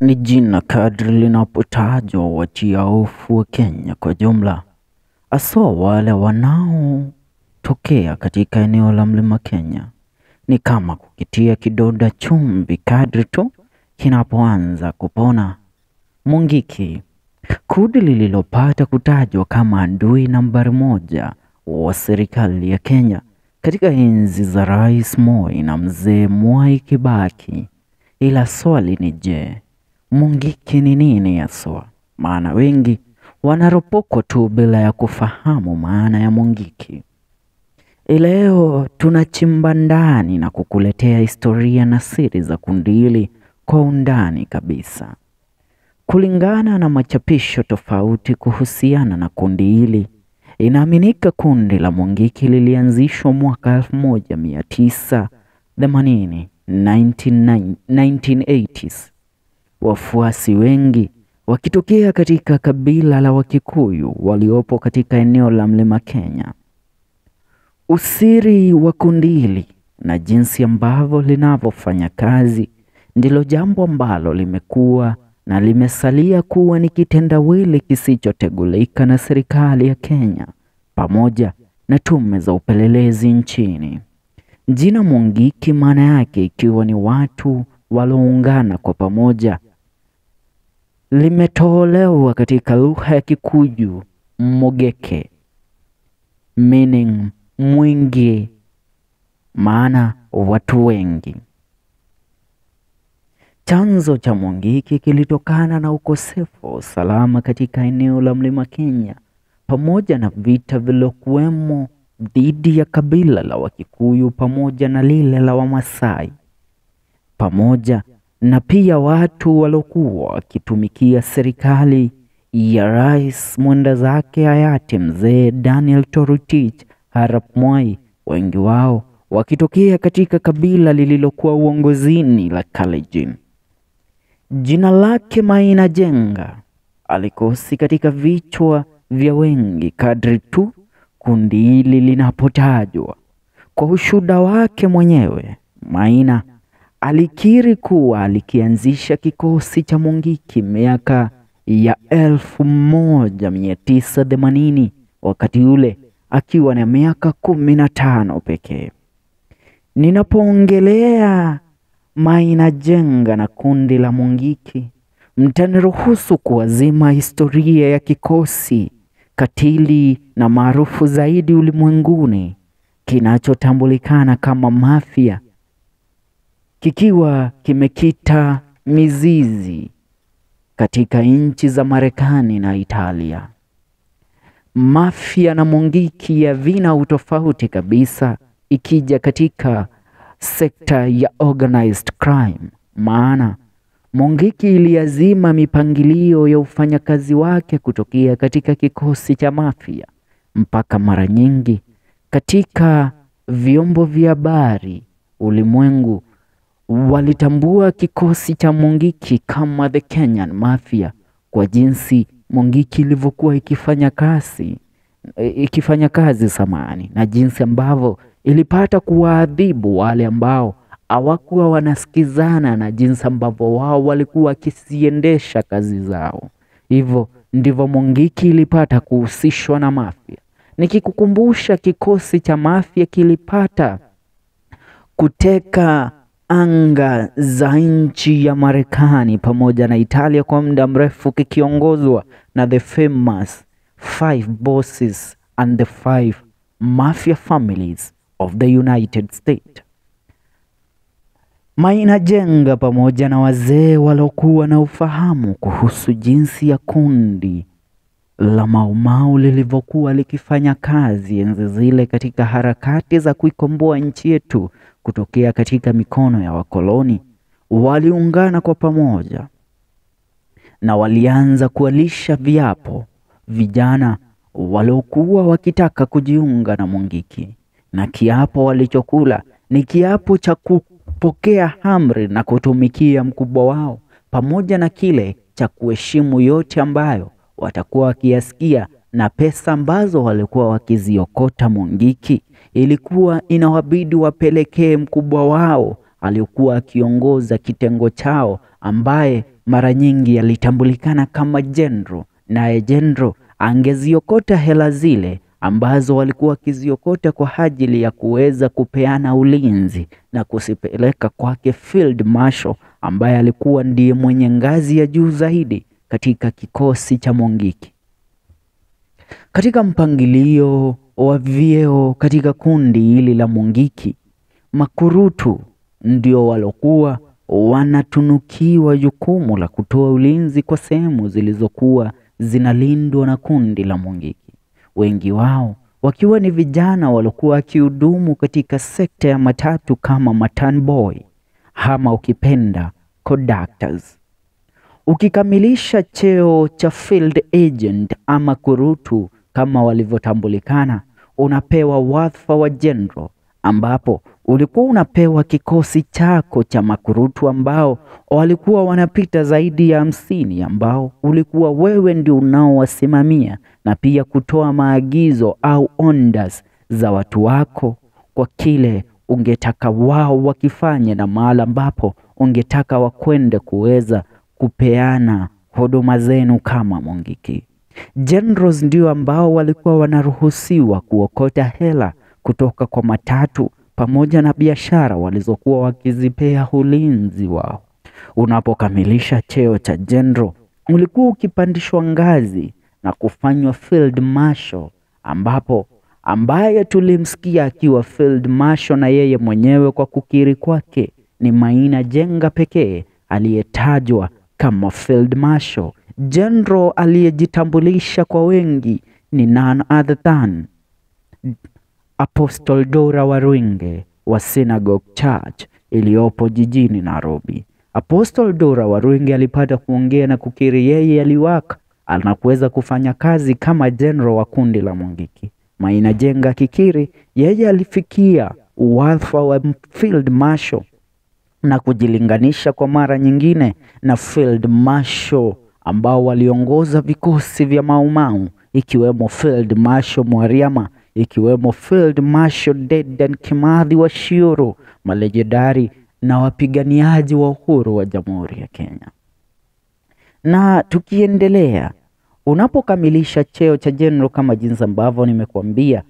ni jina kadri linapotajwa watia hofu wa Kenya kwa jumla, haswa wale wanaotokea katika eneo la Mlima Kenya. Ni kama kukitia kidonda chumvi kadri tu kinapoanza kupona. Mungiki, kundi lililopata kutajwa kama adui nambari moja wa serikali ya Kenya katika enzi za Rais Moi na Mzee Mwai Kibaki. Ila swali ni je, Mungiki ni nini haswa? Maana wengi wanaropokwa tu bila ya kufahamu maana ya Mungiki. Leo tunachimba ndani na kukuletea historia na siri za kundi hili kwa undani kabisa. Kulingana na machapisho tofauti kuhusiana na kundi hili, inaaminika kundi la Mungiki lilianzishwa mwaka 1980, 1980s. Wafuasi wengi wakitokea katika kabila la Wakikuyu waliopo katika eneo la Mlima Kenya. Usiri wa kundi hili na jinsi ambavyo linavyofanya kazi ndilo jambo ambalo limekuwa na limesalia kuwa ni kitendawili kisichotegulika na serikali ya Kenya pamoja na tume za upelelezi nchini. Jina Mungiki maana yake ikiwa ni watu walioungana kwa pamoja, limetolewa katika lugha ya Kikuyu Mugeke, meaning mwingi, maana watu wengi. Chanzo cha Mungiki kilitokana na ukosefu wa usalama katika eneo la Mlima Kenya pamoja na vita vilokuwemo dhidi ya kabila la Wakikuyu pamoja na lile la Wamasai, pamoja na pia watu walokuwa wakitumikia serikali ya Rais mwenda zake hayati Mzee Daniel Toroitich Arap Moi, wengi wao wakitokea katika kabila lililokuwa uongozini la Kalenjin. Jina lake Maina Jenga alikosi katika vichwa vya wengi kadri tu kundi hili linapotajwa. Kwa ushuhuda wake mwenyewe, Maina alikiri kuwa alikianzisha kikosi cha Mungiki miaka ya 1980, wakati ule akiwa na miaka 15 pekee. Ninapoongelea Maina Jenga na kundi la Mungiki, mtaniruhusu kuwazima historia ya kikosi katili na maarufu zaidi ulimwenguni kinachotambulikana kama mafia, kikiwa kimekita mizizi katika nchi za Marekani na Italia. Mafia na Mungiki havina utofauti kabisa ikija katika sekta ya organized crime, maana Mungiki iliazima mipangilio ya ufanyakazi wake kutokea katika kikosi cha mafia, mpaka mara nyingi katika vyombo vya habari ulimwengu walitambua kikosi cha Mungiki kama the Kenyan Mafia kwa jinsi Mungiki ilivyokuwa ikifanya kazi samani, na jinsi ambavyo ilipata kuwaadhibu wale ambao hawakuwa wanasikizana na jinsi ambavyo wao walikuwa wakisiendesha kazi zao. Hivyo ndivyo Mungiki ilipata kuhusishwa na mafia. Nikikukumbusha, kikosi cha mafia kilipata kuteka anga za nchi ya Marekani pamoja na Italia kwa muda mrefu, kikiongozwa na the famous 5 bosses and the 5 mafia families of the United States. Maina Jenga pamoja na wazee walokuwa na ufahamu kuhusu jinsi ya kundi la Mau Mau lilivyokuwa likifanya kazi enzi zile katika harakati za kuikomboa nchi yetu kutokea katika mikono ya wakoloni, waliungana kwa pamoja na walianza kualisha viapo vijana waliokuwa wakitaka kujiunga na Mungiki. Na kiapo walichokula ni kiapo cha kupokea amri na kutumikia mkubwa wao, pamoja na kile cha kuheshimu yote ambayo watakuwa wakiyasikia, na pesa ambazo walikuwa wakiziokota Mungiki ilikuwa inawabidi wapelekee mkubwa wao alikuwa akiongoza kitengo chao, ambaye mara nyingi alitambulikana kama General, naye General angeziokota hela zile ambazo walikuwa wakiziokota kwa ajili ya kuweza kupeana ulinzi na kusipeleka kwake Field Marshal ambaye alikuwa ndiye mwenye ngazi ya juu zaidi katika kikosi cha Mungiki. Katika mpangilio wa vyeo katika kundi hili la Mungiki, makurutu ndio walokuwa wanatunukiwa jukumu la kutoa ulinzi kwa sehemu zilizokuwa zinalindwa na kundi la Mungiki. Wengi wao wakiwa ni vijana waliokuwa wakihudumu katika sekta ya matatu kama matan boy ama ukipenda conductors. Ukikamilisha cheo cha field agent ama kurutu kama walivyotambulikana, unapewa wadhifa wa general, ambapo ulikuwa unapewa kikosi chako cha makurutu ambao walikuwa wanapita zaidi ya 50, ambao ulikuwa wewe ndio unaowasimamia na pia kutoa maagizo au orders za watu wako kwa kile ungetaka wao wakifanye na mahali ambapo ungetaka wakwende kuweza kupeana huduma zenu kama Mungiki. Generals ndio ambao walikuwa wanaruhusiwa kuokota hela kutoka kwa matatu pamoja na biashara walizokuwa wakizipea ulinzi wao. Unapokamilisha cheo cha general, ulikuwa ukipandishwa ngazi na kufanywa field marshal, ambaye tulimsikia akiwa field marshal na yeye mwenyewe kwa kukiri kwake ni Maina Jenga pekee aliyetajwa kama field marshal. General aliyejitambulisha kwa wengi ni none other than Apostle Dora Warwinge wa Synagogue Church iliyopo jijini Nairobi. Apostle Dora Warwinge alipata kuongea na kukiri yeye aliwaka anakuweza kufanya kazi kama general wa kundi la Mungiki. Maina Jenga kikiri yeye alifikia wadhifa wa field marshal na kujilinganisha kwa mara nyingine na field marshal ambao waliongoza vikosi vya Maumau, ikiwemo Field Marshal Mwariama, ikiwemo Field Marshal Dedan Kimathi wa Shioro, malejendari na wapiganiaji wa uhuru wa Jamhuri ya Kenya. Na tukiendelea, unapokamilisha cheo cha general kama jinsi ambavyo nimekuambia,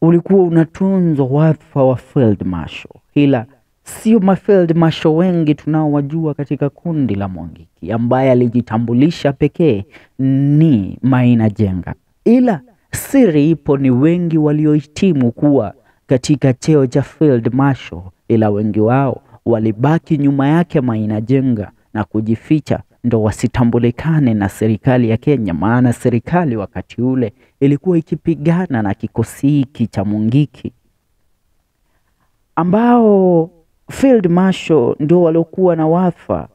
ulikuwa unatunzwa wadhifa wa Field Marshal. Ila sio mafield marshal wengi tunaowajua katika kundi la Mungiki, ambaye alijitambulisha pekee ni Maina Jenga. Ila siri ipo ni wengi waliohitimu kuwa katika cheo cha field marshal, ila wengi wao walibaki nyuma yake Maina Jenga na kujificha ndo wasitambulikane na serikali ya Kenya, maana serikali wakati ule ilikuwa ikipigana na kikosi hiki cha Mungiki, ambao Field Marshal ndio waliokuwa na wadhifa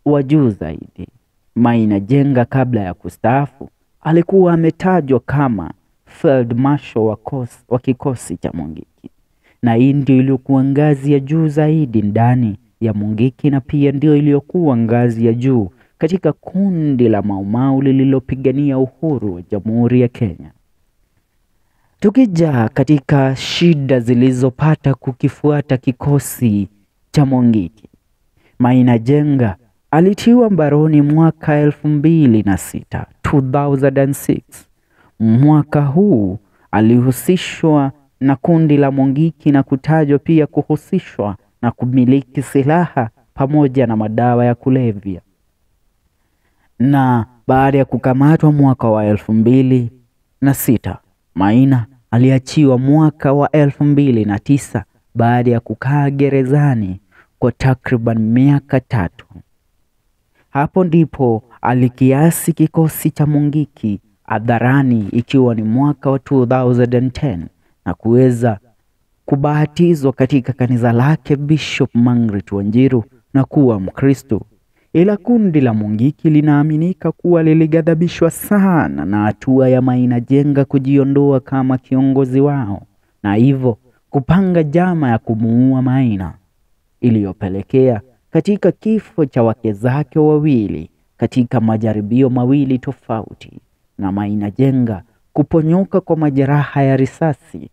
wa juu zaidi. Maina Jenga kabla ya kustaafu alikuwa ametajwa kama Field Marshal wa kikosi cha Mungiki, na hii ndio iliyokuwa ngazi ya juu zaidi ndani ya Mungiki, na pia ndio iliyokuwa ngazi ya juu katika kundi la Maumau lililopigania uhuru wa Jamhuri ya Kenya. Tukija katika shida zilizopata kukifuata kikosi cha Mungiki, Maina Jenga alitiwa mbaroni mwaka 2006. Mwaka huu alihusishwa na kundi la Mungiki na kutajwa pia kuhusishwa na kumiliki silaha pamoja na madawa ya kulevya. Na baada ya kukamatwa mwaka wa 2006, Maina aliachiwa mwaka wa 2009 baada ya kukaa gerezani kwa takriban miaka 3. Hapo ndipo alikiasi kikosi cha Mungiki hadharani, ikiwa ni mwaka wa 2010, na kuweza kubatizwa katika kanisa lake Bishop Margaret Wanjiru na kuwa Mkristo. Ila kundi la Mungiki linaaminika kuwa liligadhabishwa sana na hatua ya Maina Jenga kujiondoa kama kiongozi wao, na hivyo kupanga njama ya kumuua Maina, iliyopelekea katika kifo cha wake zake wawili katika majaribio mawili tofauti, na Maina Jenga kuponyoka kwa majeraha ya risasi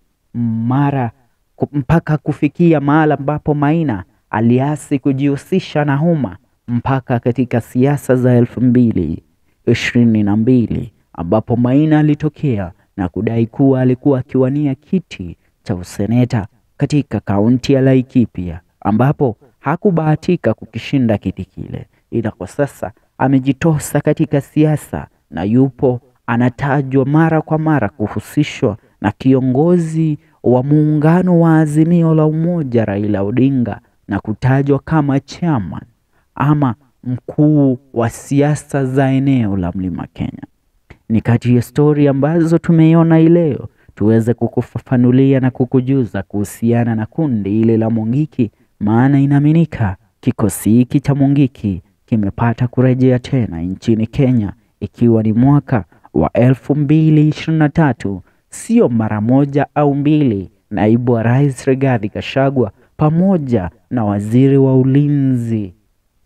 mpaka kufikia mahali ambapo Maina aliasi kujihusisha na umma mpaka katika siasa za 2022 ambapo Maina alitokea na kudai kuwa alikuwa akiwania kiti cha useneta katika kaunti ya Laikipia, ambapo hakubahatika kukishinda kiti kile, ila kwa sasa amejitosa katika siasa na yupo anatajwa mara kwa mara kuhusishwa na kiongozi wa muungano wa Azimio la Umoja Raila Odinga na kutajwa kama chairman ama mkuu wa siasa za eneo la Mlima Kenya. Ni kati ya stori ambazo tumeiona leo tuweze kukufafanulia na kukujuza kuhusiana na kundi ile la Mungiki, maana inaaminika kikosi hiki cha Mungiki kimepata kurejea tena nchini Kenya ikiwa ni mwaka wa 2023, sio mara moja au mbili. Naibu wa Rais Rigathi Gachagua pamoja na waziri wa ulinzi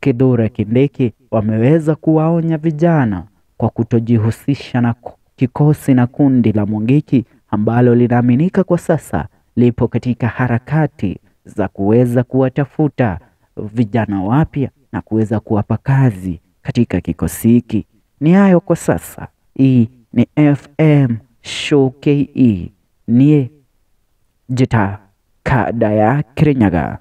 Kithure Kindiki wameweza kuwaonya vijana kwa kutojihusisha na kikosi na kundi la Mungiki ambalo linaaminika kwa sasa lipo katika harakati za kuweza kuwatafuta vijana wapya na kuweza kuwapa kazi katika kikosi hiki. Ni hayo kwa sasa. Hii ni FM Show KE. Nie Jita Kada ya Kirinyaga.